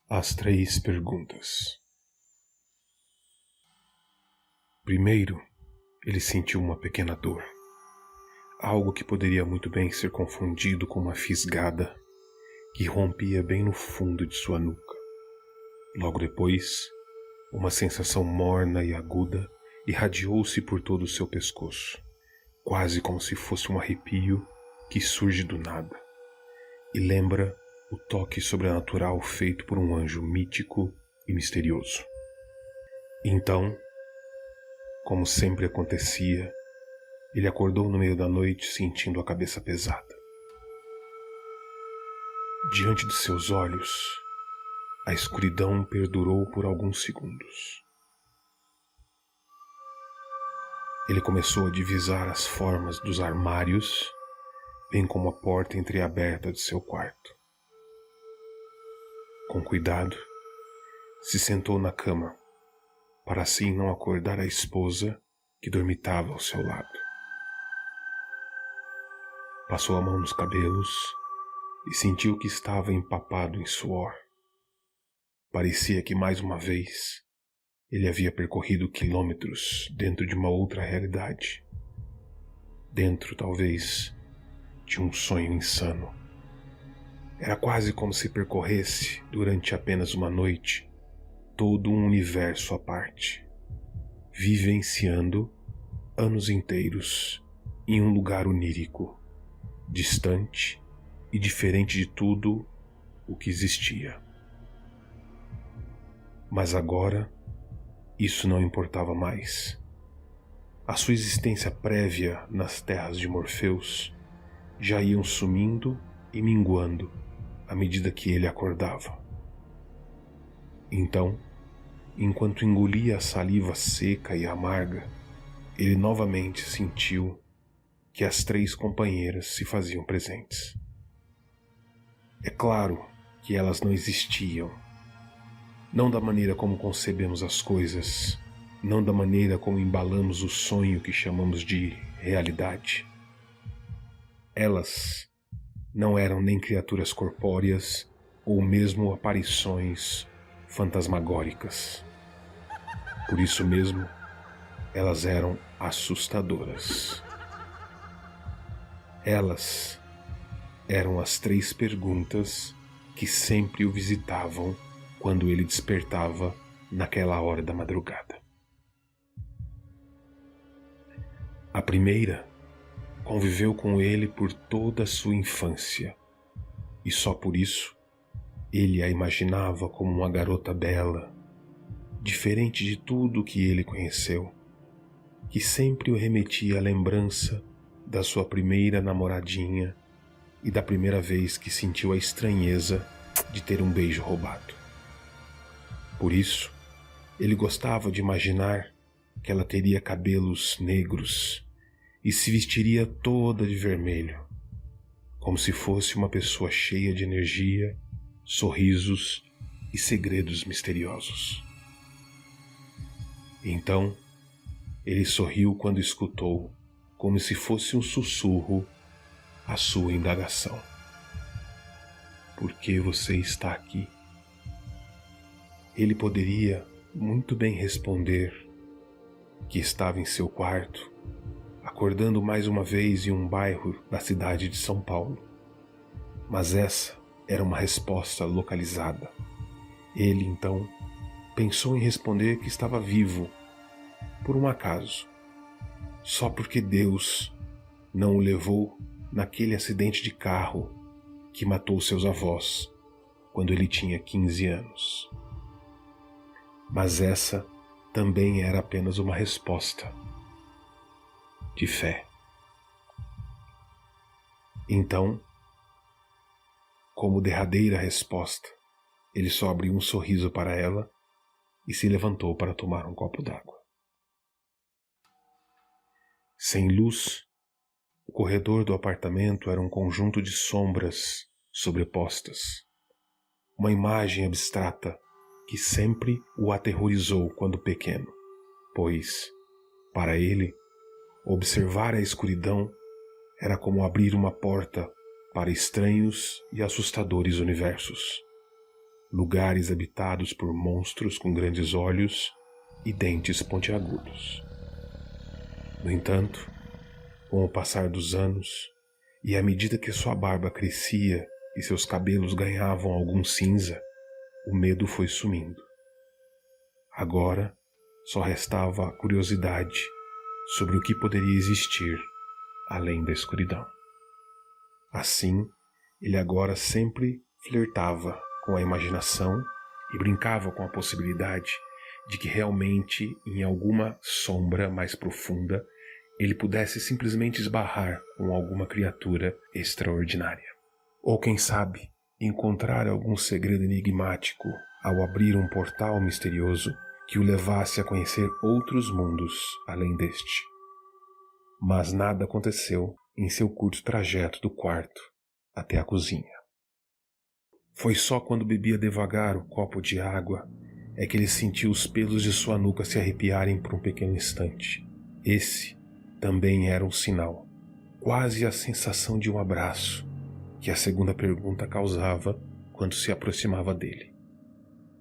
As 3 perguntas. Primeiro, ele sentiu uma pequena dor. Algo que poderia muito bem ser confundido com uma fisgada que rompia bem no fundo de sua nuca. Logo depois, uma sensação morna e aguda irradiou-se por todo o seu pescoço, quase como se fosse um arrepio que surge do nada e lembra o toque sobrenatural feito por um anjo mítico e misterioso. Então, como sempre acontecia, ele acordou no meio da noite sentindo a cabeça pesada. Diante de seus olhos, a escuridão perdurou por alguns segundos. Ele começou a divisar as formas dos armários, bem como a porta entreaberta de seu quarto. Com cuidado, se sentou na cama, para assim não acordar a esposa que dormitava ao seu lado. Passou a mão nos cabelos e sentiu que estava empapado em suor. Parecia que mais uma vez ele havia percorrido quilômetros dentro de uma outra realidade. Dentro, talvez, de um sonho insano. Era quase como se percorresse, durante apenas uma noite, todo um universo à parte, vivenciando anos inteiros em um lugar onírico, distante e diferente de tudo o que existia. Mas agora, isso não importava mais. A sua existência prévia nas terras de Morfeus já iam sumindo e minguando à medida que ele acordava. Então, enquanto engolia a saliva seca e amarga, ele novamente sentiu que as 3 companheiras se faziam presentes. É claro que elas não existiam, não da maneira como concebemos as coisas, não da maneira como embalamos o sonho que chamamos de realidade. Elas não eram nem criaturas corpóreas ou mesmo aparições fantasmagóricas. Por isso mesmo, elas eram assustadoras. Elas eram as 3 perguntas que sempre o visitavam quando ele despertava naquela hora da madrugada. A primeira conviveu com ele por toda a sua infância, e só por isso ele a imaginava como uma garota bela, diferente de tudo que ele conheceu, que sempre o remetia à lembrança da sua primeira namoradinha e da primeira vez que sentiu a estranheza de ter um beijo roubado. Por isso, ele gostava de imaginar que ela teria cabelos negros e se vestiria toda de vermelho, como se fosse uma pessoa cheia de energia, sorrisos e segredos misteriosos. Então, ele sorriu quando escutou, como se fosse um sussurro, a sua indagação. Por que você está aqui? Ele poderia muito bem responder que estava em seu quarto, acordando mais uma vez em um bairro da cidade de São Paulo. Mas essa era uma resposta localizada. Ele, então, pensou em responder que estava vivo, por um acaso, só porque Deus não o levou naquele acidente de carro que matou seus avós quando ele tinha 15 anos. Mas essa também era apenas uma resposta de fé. Então, como derradeira resposta, ele só abriu um sorriso para ela e se levantou para tomar um copo d'água. Sem luz, o corredor do apartamento era um conjunto de sombras sobrepostas, uma imagem abstrata que sempre o aterrorizou quando pequeno, pois, para ele, observar a escuridão era como abrir uma porta para estranhos e assustadores universos. lugares habitados por monstros com grandes olhos e dentes pontiagudos. No entanto, com o passar dos anos, e à medida que sua barba crescia e seus cabelos ganhavam algum cinza, o medo foi sumindo. Agora só restava a curiosidade sobre o que poderia existir além da escuridão. Assim, ele agora sempre flertava com a imaginação e brincava com a possibilidade de que realmente, em alguma sombra mais profunda, ele pudesse simplesmente esbarrar com alguma criatura extraordinária. Ou quem sabe, encontrar algum segredo enigmático ao abrir um portal misterioso que o levasse a conhecer outros mundos além deste. Mas nada aconteceu em seu curto trajeto do quarto até a cozinha. Foi só quando bebia devagar o copo de água é que ele sentiu os pelos de sua nuca se arrepiarem por um pequeno instante. Esse também era um sinal, quase a sensação de um abraço, que a segunda pergunta causava quando se aproximava dele.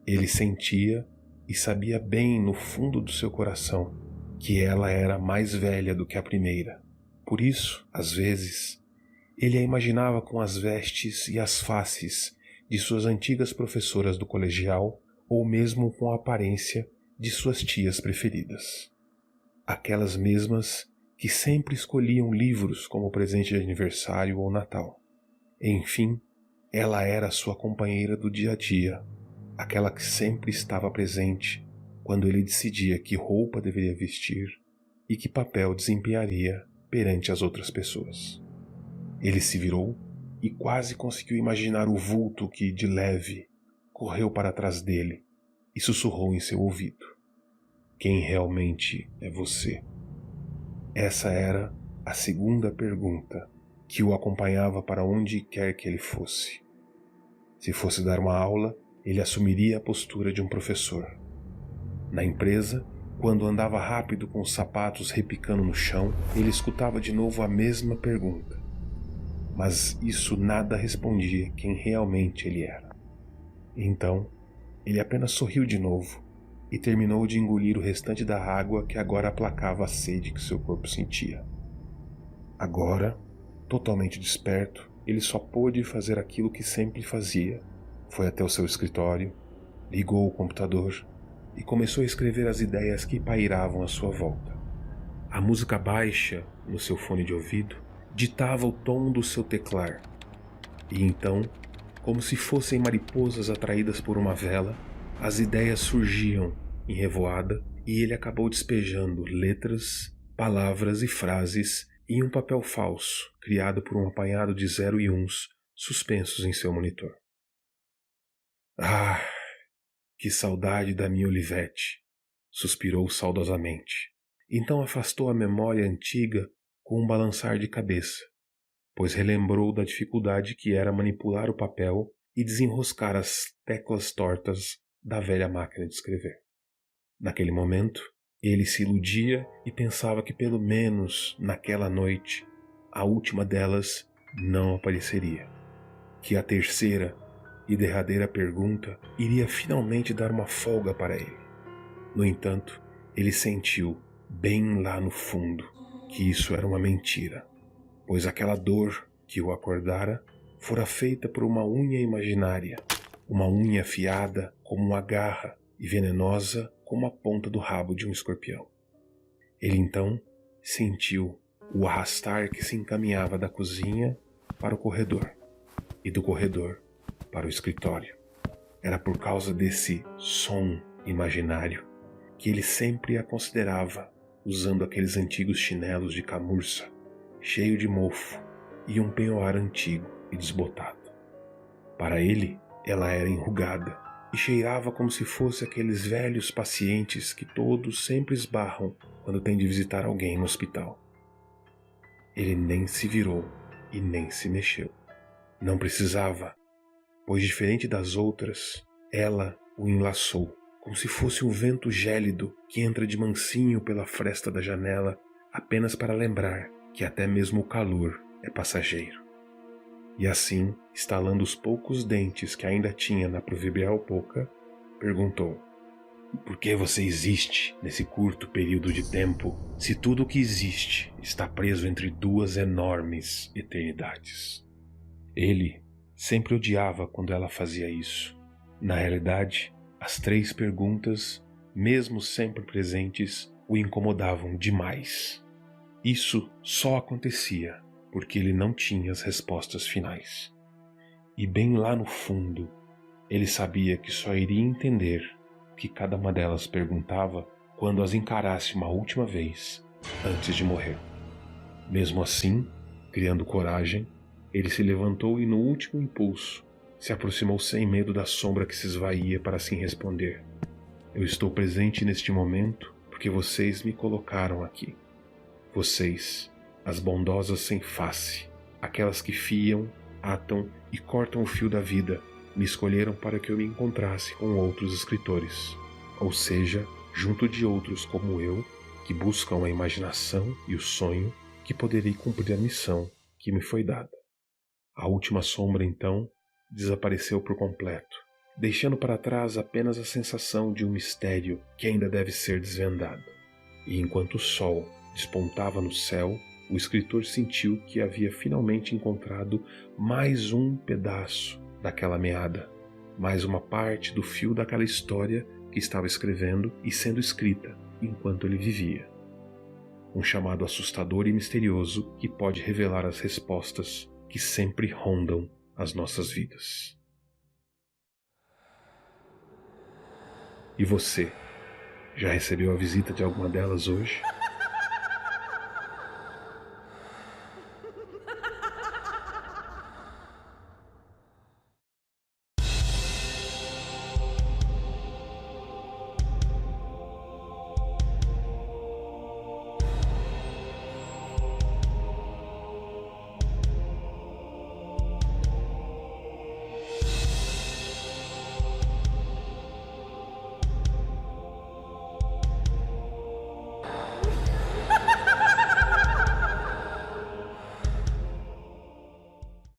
Ele sentia e sabia bem no fundo do seu coração que ela era mais velha do que a primeira. Por isso, às vezes, ele a imaginava com as vestes e as faces de suas antigas professoras do colegial ou mesmo com a aparência de suas tias preferidas. Aquelas mesmas que sempre escolhiam livros como presente de aniversário ou Natal. Enfim, ela era sua companheira do dia a dia, aquela que sempre estava presente quando ele decidia que roupa deveria vestir e que papel desempenharia perante as outras pessoas. Ele se virou e quase conseguiu imaginar o vulto que, de leve, correu para trás dele e sussurrou em seu ouvido: "Quem realmente é você?" Essa era a segunda pergunta que o acompanhava para onde quer que ele fosse. Se fosse dar uma aula, ele assumiria a postura de um professor. Na empresa, quando andava rápido com os sapatos repicando no chão, ele escutava de novo a mesma pergunta. Mas isso nada respondia quem realmente ele era. Então, ele apenas sorriu de novo e terminou de engolir o restante da água que agora aplacava a sede que seu corpo sentia. Agora, totalmente desperto, ele só pôde fazer aquilo que sempre fazia. Foi até o seu escritório, ligou o computador e começou a escrever as ideias que pairavam à sua volta. A música baixa, no seu fone de ouvido, ditava o tom do seu teclar. E então, como se fossem mariposas atraídas por uma vela, as ideias surgiam em revoada e ele acabou despejando letras, palavras e frases em um papel falso, criado por um apanhado de 0 e 1s suspensos em seu monitor. "Ah, que saudade da minha Olivete", suspirou saudosamente. Então afastou a memória antiga com um balançar de cabeça, pois relembrou da dificuldade que era manipular o papel e desenroscar as teclas tortas da velha máquina de escrever. Naquele momento, ele se iludia e pensava que pelo menos naquela noite, a última delas não apareceria, que a terceira e derradeira pergunta iria finalmente dar uma folga para ele. No entanto, ele sentiu, bem lá no fundo, que isso era uma mentira, pois aquela dor que o acordara fora feita por uma unha imaginária, uma unha afiada como uma garra e venenosa como a ponta do rabo de um escorpião. Ele então sentiu o arrastar que se encaminhava da cozinha para o corredor e do corredor para o escritório. Era por causa desse som imaginário que ele sempre a considerava usando aqueles antigos chinelos de camurça, cheio de mofo e um penhoar antigo e desbotado. Para ele, ela era enrugada e cheirava como se fosse aqueles velhos pacientes que todos sempre esbarram quando têm de visitar alguém no hospital. Ele nem se virou e nem se mexeu. Não precisava, pois diferente das outras, ela o enlaçou, como se fosse um vento gélido que entra de mansinho pela fresta da janela apenas para lembrar que até mesmo o calor é passageiro. E assim, estalando os poucos dentes que ainda tinha na proverbial boca, perguntou: por que você existe nesse curto período de tempo, se tudo o que existe está preso entre duas enormes eternidades? Ele sempre odiava quando ela fazia isso. Na realidade, as 3 perguntas, mesmo sempre presentes, o incomodavam demais. Isso só acontecia porque ele não tinha as respostas finais. E bem lá no fundo, ele sabia que só iria entender o que cada uma delas perguntava quando as encarasse uma última vez antes de morrer. Mesmo assim, criando coragem, ele se levantou e no último impulso se aproximou sem medo da sombra que se esvaía para assim responder: eu estou presente neste momento porque vocês me colocaram aqui. Vocês, as bondosas sem face, aquelas que fiam, atam e cortam o fio da vida, me escolheram para que eu me encontrasse com outros escritores, ou seja, junto de outros como eu, que buscam a imaginação e o sonho que poderei cumprir a missão que me foi dada. A última sombra, então, desapareceu por completo, deixando para trás apenas a sensação de um mistério que ainda deve ser desvendado. E enquanto o sol despontava no céu, o escritor sentiu que havia finalmente encontrado mais um pedaço daquela meada, mais uma parte do fio daquela história que estava escrevendo e sendo escrita enquanto ele vivia. Um chamado assustador e misterioso que pode revelar as respostas que sempre rondam as nossas vidas. E você, já recebeu a visita de alguma delas hoje?